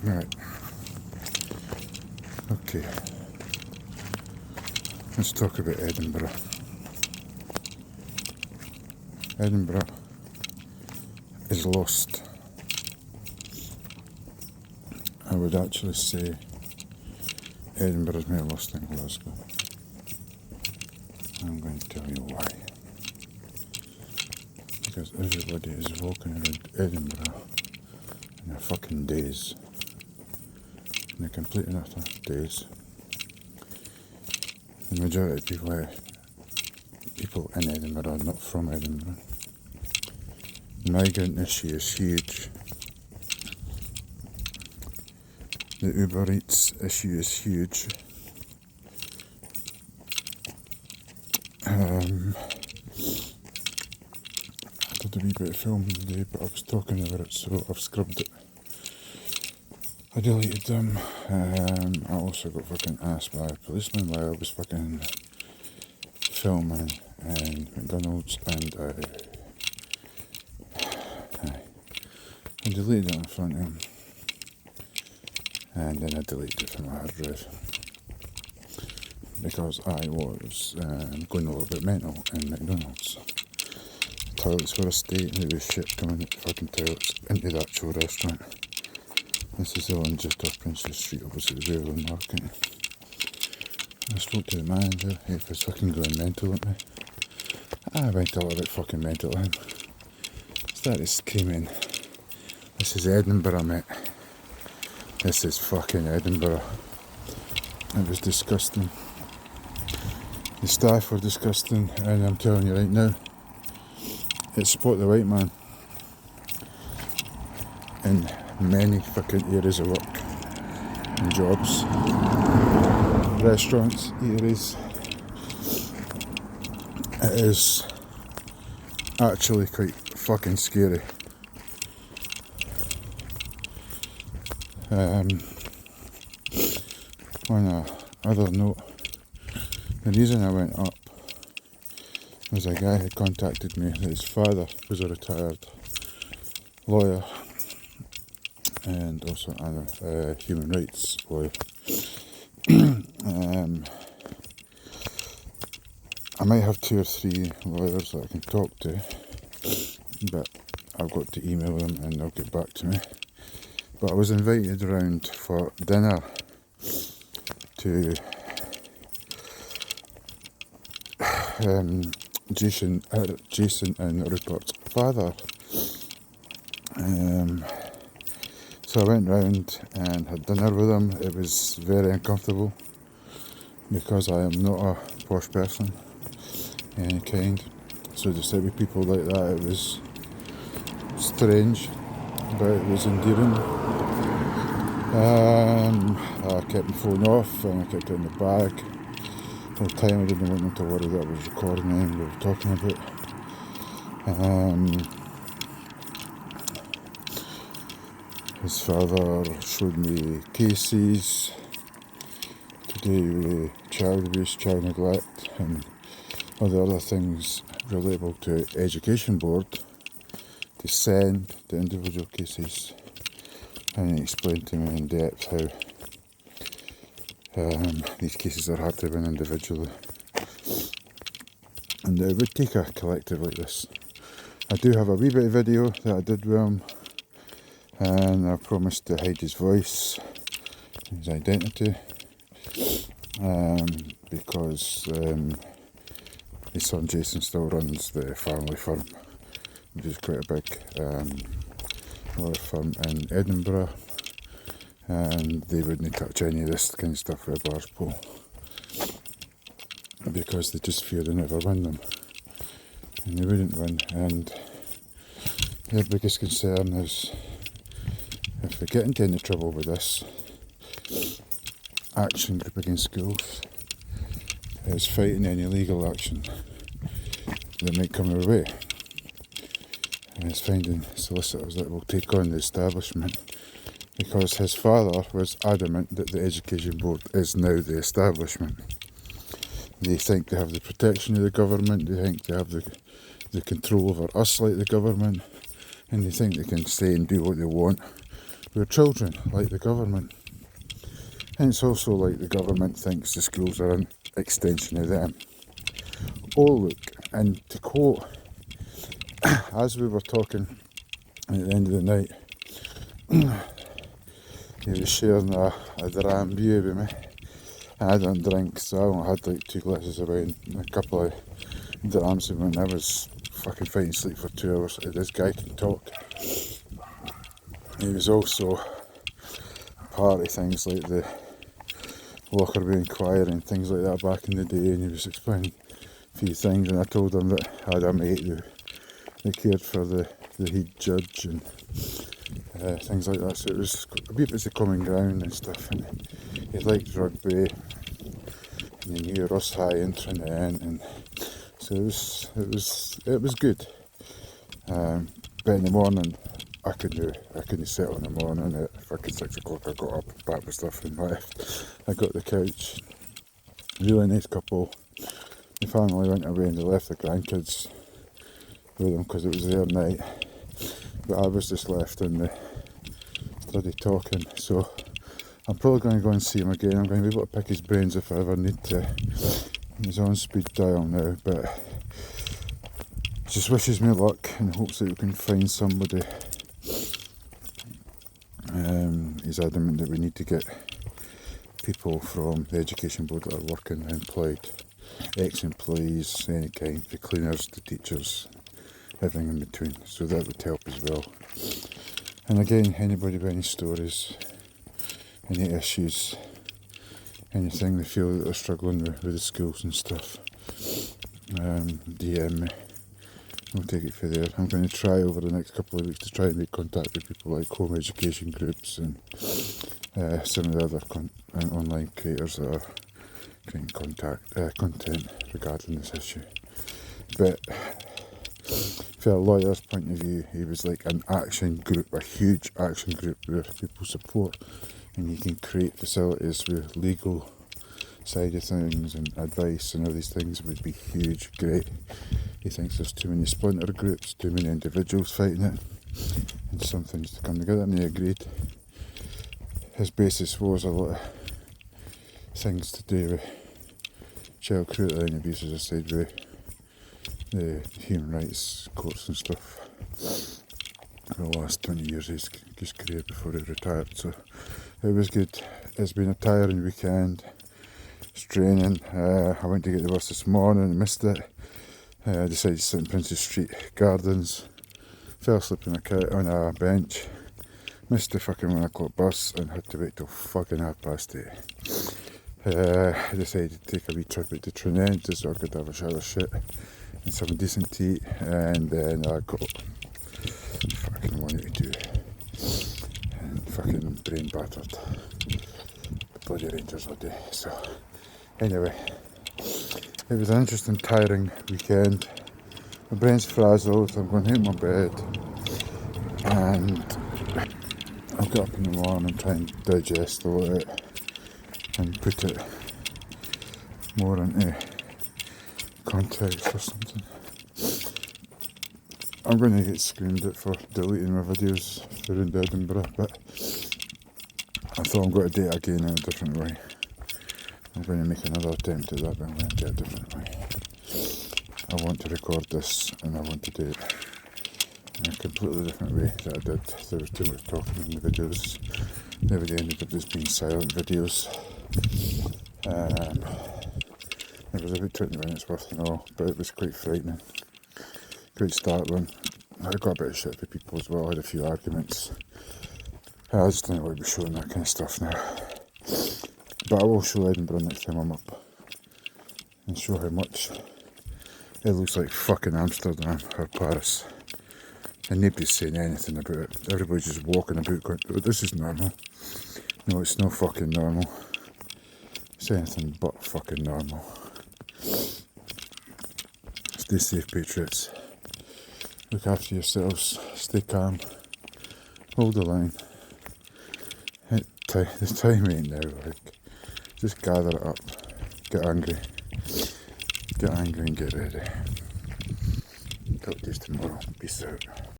Right. Okay. Let's talk about Edinburgh. Edinburgh is lost. I would actually say Edinburgh is more lost than Glasgow. I'm going to tell you why. Because everybody is walking around Edinburgh in a fucking daze. In a complete and utter daze. The majority of people in Edinburgh are not from Edinburgh. The migrant issue is huge. The Uber Eats issue is huge. I did a wee bit of filming today, but I was talking about it, so I've scrubbed it. I deleted them. I also got fucking asked by a policeman while I was fucking filming in McDonald's, and I deleted it in front of him, and then I deleted it from my hard drive because I was going a little bit mental in McDonald's. The toilets were a state, and there was shit coming out the fucking toilets into the actual restaurant. This is the one just off Princess Street opposite the Waverley Market. I spoke to the manager, he was fucking going mental at me. I went a little bit fucking mental at him. Started screaming, "This is Edinburgh, mate. This is fucking Edinburgh." It was disgusting. The staff were disgusting, and I'm telling you right now, it's spot the white man in many fucking areas of work and jobs, restaurants, eateries. It is actually quite fucking scary. On a other note, the reason I went up was a guy had contacted me that his father was a retired lawyer and also a human rights lawyer. I might have 2 or 3 lawyers that I can talk to, but I've got to email them and they'll get back to me. But I was invited around for dinner to Jason and Rupert's father. So I went round and had dinner with him. It was very uncomfortable because I am not a posh person in any kind. So to sit with people like that, it was strange, but it was endearing. I kept my phone off and I kept it in the bag. The time I didn't want them to worry that I was recording anything we were talking about. His father showed me cases to do with child abuse, child neglect, and all the other things relatable to Education Board to send the individual cases, and he explained to me in depth how these cases are hard to win individually, and it would take a collective like this. I do have a wee bit of video that I did with him, and I promised to hide his voice, his identity, because his son Jason still runs the family firm, which is quite a big law firm in Edinburgh, and they wouldn't touch any of this kind of stuff with a barge pole because they just fear they never win them, and they wouldn't win. And their biggest concern is if we get into any trouble with this action group against schools, is fighting any legal action that might come our way, and it's finding solicitors that will take on the establishment, because his father was adamant that the Education Board is now the establishment. They think they have the protection of the government, they think they have the control over us like the government, and they think they can say and do what they want We're children, like the government. And it's also like the government thinks the schools are an extension of them. Oh look, and to quote, as we were talking at the end of the night, he was sharing a dram beer with me. And I don't drink, so I only had like 2 glasses of wine and a couple of drams of wine. I was fucking fighting sleep for 2 hours. This guy can talk. He was also part of things like the Lockerbie Inquiry and things like that back in the day, and he was explaining a few things, and I told him that I had a mate who cared for the head judge and things like that, so it was a bit of a common ground and stuff, and he liked rugby, and he knew Ross High and Trinent, and so it was good. But in the morning, I couldn't settle in the morning. At fucking 6 o'clock, I got up, packed my stuff and left. I got the couch. Really nice couple. The family went away and they left the grandkids with them because it was their night. But I was just left in the study talking. So I'm probably going to go and see him again. I'm going to be able to pick his brains if I ever need to. He's on speed dial now, but just wishes me luck and hopes that we can find somebody. He's adamant that we need to get people from the education board that are working employed, ex-employees, any kind, the cleaners, the teachers, everything in between, so that would help as well. And again, anybody with any stories, any issues, anything they feel that they're struggling with the schools and stuff, DM me. We'll take it from there. I'm going to try over the next couple of weeks to try and make contact with people like home education groups and some of the other online creators that are creating content regarding this issue. But from a lawyer's point of view, he was like an action group, a huge action group where people support, and you can create facilities with legal side of things and advice and all these things would be huge, great. He thinks there's too many splinter groups, too many individuals fighting it, and some things to come together, and he agreed. His basis was a lot of things to do with child cruelty and abuse, as I said, with the human rights courts and stuff for the last 20 years of his career before he retired, so it was good. It's been a tiring weekend. It's draining. I went to get the bus this morning and missed it. I decided to sit in Princess Street Gardens. Fell asleep on a bench. Missed the fucking 1 o'clock bus and had to wait till fucking 8:30. I decided to take a wee trip out to Trinent so I could have a shower shit and some decent tea, and then I got fucking 182 and fucking brain battered. The bloody Rangers all day. So anyway, it was an interesting, tiring weekend. My brain's frazzled, I'm going to hit my bed, and I'll get up in the morning and try and digest all of it and put it more into context or something. I'm going to get screamed at for deleting my videos for around Edinburgh, but I thought I'm going to do it again in a different way. I'm going to make another attempt at that, but I'm going to do it a different way. I want to record this and I want to do it in a completely different way that I did. There was too much talking in the videos. They would ended up just being silent videos. It was about 20 minutes worth and all, but it was quite frightening. Quite startling. I got a bit of shit for people as well. I had a few arguments. I just don't want to be showing that kind of stuff now. But I will show Edinburgh next time I'm up and show how much it looks like fucking Amsterdam or Paris. And nobody's saying anything about it. Everybody's just walking about going, oh, this is normal. No, it's no fucking normal. It's anything but fucking normal. Stay safe, patriots. Look after yourselves. Stay calm. Hold the line. The time ain't now, like. Just gather it up. Get angry. Get angry and get ready. Talk to you tomorrow. Peace out.